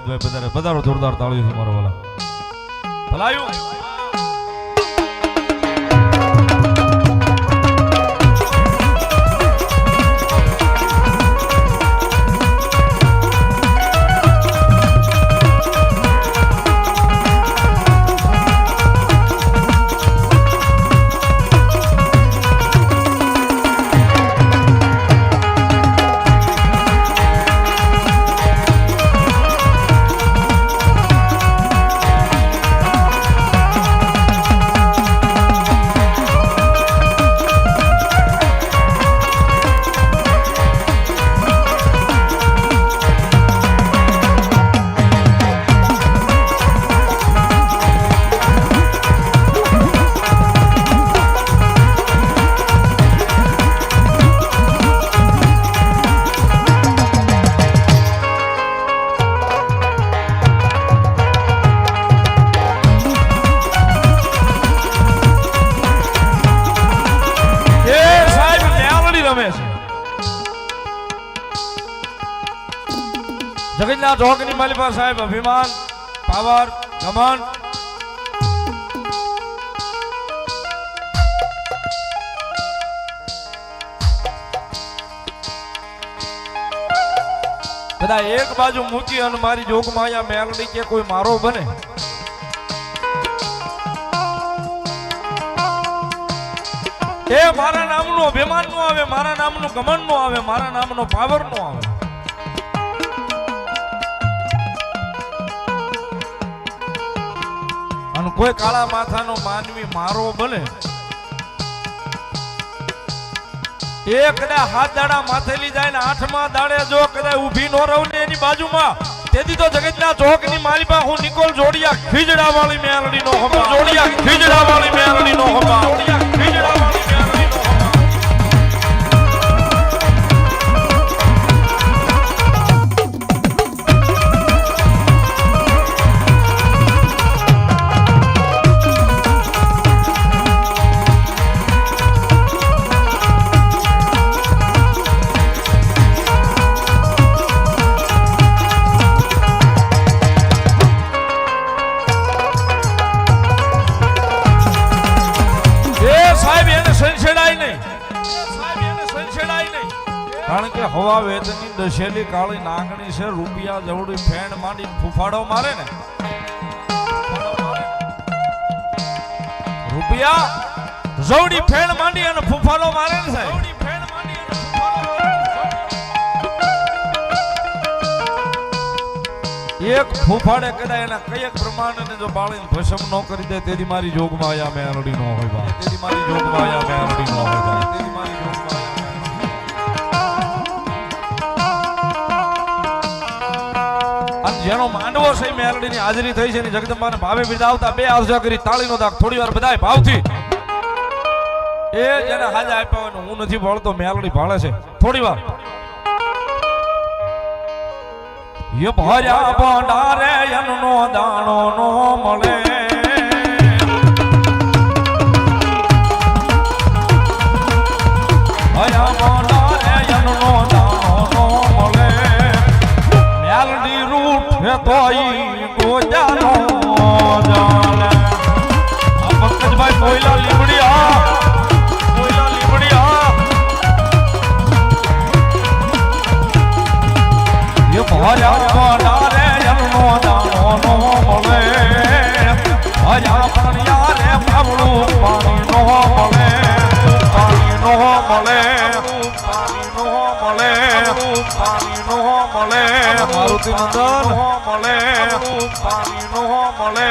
અમિતભાઈ પધારે. પધારો, જોરદાર તાળીઓથી મારો વાલા ભલાયું. જગતના જોગની માલિપા સાહેબ અભિમાન, પાવર, ઘમંડ બધા એક બાજુ મૂકી અને મારી જોગમાં અહીંયા મેલડી કે કોઈ મારો બને. એ મારા નામનું અભિમાન નો આવે, મારા નામનું ઘમંડ નો આવે, મારા નામનો પાવર નો આવે. કોઈ કાળા માથાનો માનવી મારો બને એ કદાચ હાથ દાડા માથેલી જાય ને આઠમા દાડે જો કદાચ ઊભી નો રહું ને એની બાજુમાં, તેથી તો જગતના ચોકની માલિપા હું નિકોલ જોડિયા ખીજડા વાળી મેલડી નો હમા, જોડિયા ખીજડા વાળી મેલડી નો હમા, જોડિયા ખીજડા વાળી મેલડી નો હમા. કારણ કે હવા વેદની દશેલી કાળી નાગણી છે, રૂપિયા જવડી ફેણ માંડી ફૂફાડો મારે ને, રૂપિયા જવડી ફેણ માંડી અને ફૂફાડો મારે ને સાહેબ. એક ફૂફાડે કદાચ એના કયેક પ્રમાણે જો બાળીને ભસ્મ ન કરી દે તેથી મારી જોગમાં આયા મેલડી નો હોય બા, તેથી મારી જોગમાં આયા મેલડી નો હોય બા, તેથી મારી જોગમાં જેનો માંડવો છે મેલડી ની હાજરી થઈ છે, જગદંબાને ભાવે બિરદાવતા બે આરજા કરી તાળીનો દાગ થોડી વાર બધાય ભાવથી એ જેને હાજા આપ્યા હોય હું નથી ભાળતો, મેલડી ભાળે છે થોડી વાર. એ ભર્યા ભંડારે એનો દાણો નો મળે, ભર્યા ભંડારે એનો દાણો નો મળે, મેલડી રૂઠે તોય ગોજાનો જાણે. આ પંકજભાઈ કોયલા લીમડિયા, કોયલા લીમડિયા એ ભર્યા ભંડારે એનો દાણો નો મળે, ભર્યા ભણ્યા રે પાવડું પાણી નો મળે, પાણી નો મળે, પાણી નો મળે, પાણી નો મળે, મારુતિ નંદન મળે, પાણી નો મળે,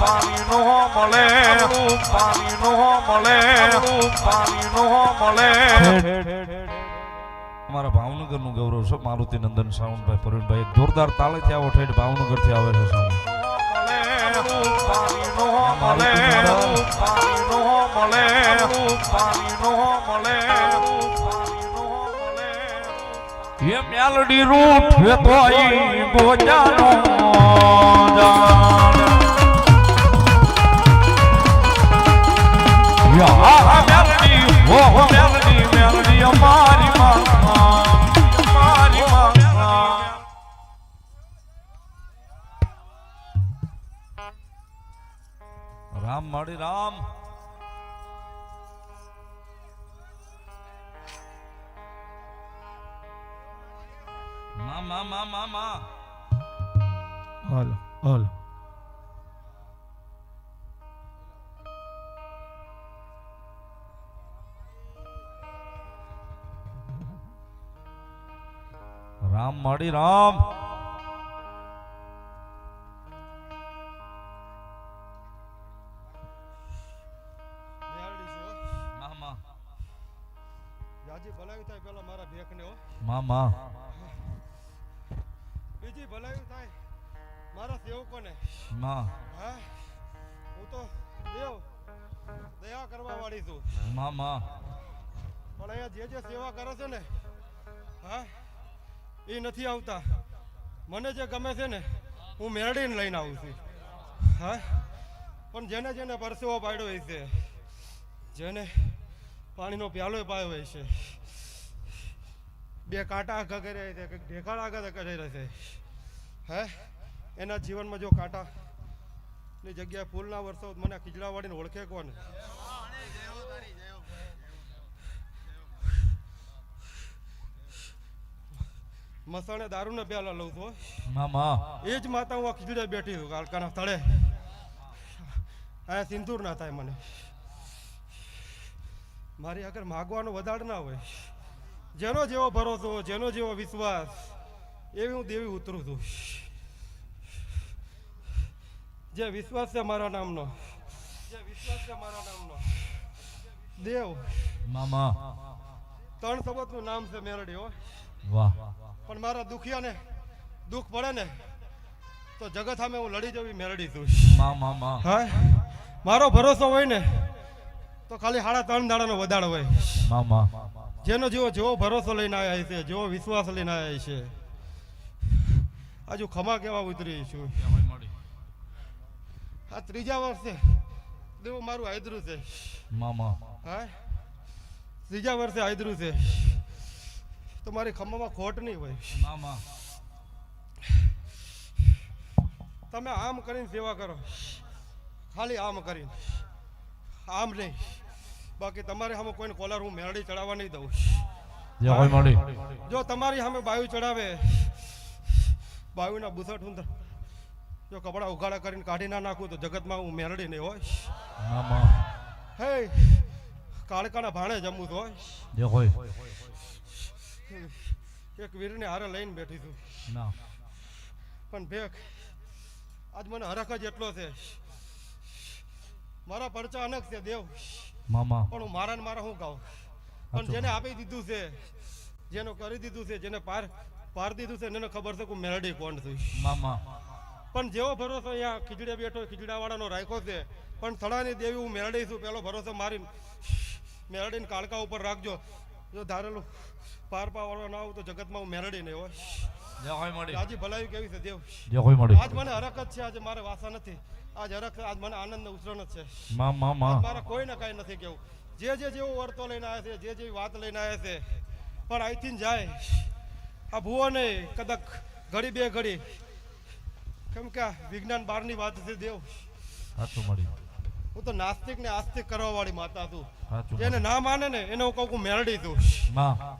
પાણી નો મળે, પાણી નો મળે, પાણી નો મળે. અમારા ભાવનગર નું ગૌરવ છે મારુતિ નંદન સાવંતભાઈ પ્રવીણભાઈ, જોરદાર તાળીથી આવો ઠેઠ ભાવનગર થી આવે છે સાવંત. પાણી નો મળે, પાણી નો મળે, પાણી નો મળે, એ મેલડી રૂઠ તોય ગોજાનો જાણે. યા મેલડી હો મેલડી, મેલડી અમારી માં, અમારી માં. રામ માડી રામ મા હાલો હાલો રામ માડી રામ મા જાજી ભલાયું થાય પેલા મારા ભેખને હો મા બીજી ભલાયું થાય મારા સેવકોને મા હા હું તો દેવ દયા કરવા વાળી છું મા પણ અહીંયા જે સેવા કરે છે ને હા એ નથી આવતા મને જે ગમે છે ને હું મેળવીને લઈને આવું છું હા પણ જેને જેને પરસેવો પાડ્યો હોય છે જેને પાણીનો પ્યાલો પાયો હોય છે બે કાંટા આગા કર્યા છે કંઈક ઢેકાળ આગળ કરી રહે છે હે એના જીવનમાં જો કાંટાની જગ્યાએ ફૂલના વર્ષો મને ખીજડા વાળીને ઓળખે કોને મસાણે દારૂને પ્યાલા લઉં છું મા એ જ માતા હું આ ખીજડે બેઠી છું કાલકાના સ્થળે અહીંયા સિંદૂર ના થાય મને મારી આગળ માગવાનો વધાર ના હોય જેનો જેવો ભરોસો જેનો જેવો વિશ્વાસ એવી હું દેવી ઉતરું છું જે વિશ્વાસ છે મારા નામનો દેવ મા 3 શબ્દનું નામ છે મેરડી હો વાહ પણ મારા દુખિયાને દુઃખ પડે ને તો જગત સામે હું લડી જવી મેરડી છું મા હા મારો ભરોસો હોય ને તો ખાલી 3.5 દાડાનો વધારો હોય મા જેનો જેવો ભરોસો લઈને આવ્યા છે જેવો વિશ્વાસ લઈને આવ્યા છે આજુ ખમા કેવા ઉતરી છું આ 3જા વર્ષે દેવ મારું આદરું છે મા હા 3જા વર્ષે આદરું છે તો મારી ખમામાં ખોટ નહીં હોય મા તમે આમ કરીને સેવા કરો ખાલી આમ કરીને આમ નહીં બાકી તમારી સામે કોઈને કોલર હું મેરડી ચડાવવા નહીં દઉં જય હોય માડી જો તમારી સામે બાયુ ચડાવે બાયુના બુસટ હું જો કપડા ઉઘાડા કરીને કાઢી ના નાખું તો જગતમાં હું મેરડી નહીં હોય મા હે કાળકાના ભાણે જમવું તો હોય જય હોય એક વીરને હારે લઈને બેઠી છું ના પણ ભેખ આજ મને હરખ જ એટલો છે મારા પરચા અનક છે દેવ મા પણ હું મારા ને મારા હું કહું પણ જેને આપી દીધું છે જેને કરી દીધું છે જેને પાર દીધું છે એને ખબર છે કે હું મેરડી કોણ છું મા પણ જેવો ભરોસો અહીંયા ખીજડે બેઠો ખીજડાવાળાનો રાખ્યો છે પણ થડાની દેવી હું મેરડી છું પેલો ભરોસો મારી મેરડીને કાળકા ઉપર રાખજો જો ધારેલું પાર પાવાળો ના આવું તો જગતમાં હું મેરડી નહીં હોય જય હોય માડી રાજી ભલાઈ કેવી છે દેવ જય હોય માડી આજ મને હરખ જ છે આજે મારે વાસા નથી આજ હરખ આજ મને આનંદ ઉછરણ જ છે મા મારા કોઈને કાંઈ નથી કેવું જે જેવો વર્તો લઈને આવ્યા છે જે જેવી વાત લઈને આવ્યા છે પણ અહીંથી જાય આ ભૂવો નહીં કદાચ ઘડી બે ઘડી કેમ કે આ વિજ્ઞાન બહારની વાત છે દેવ સાચું માડી હું તો નાસ્તિક ને આસ્તિક કરવા વાળી માતા છું સાચું જેને ના માને ને એને હું કહું મેળડી છું મા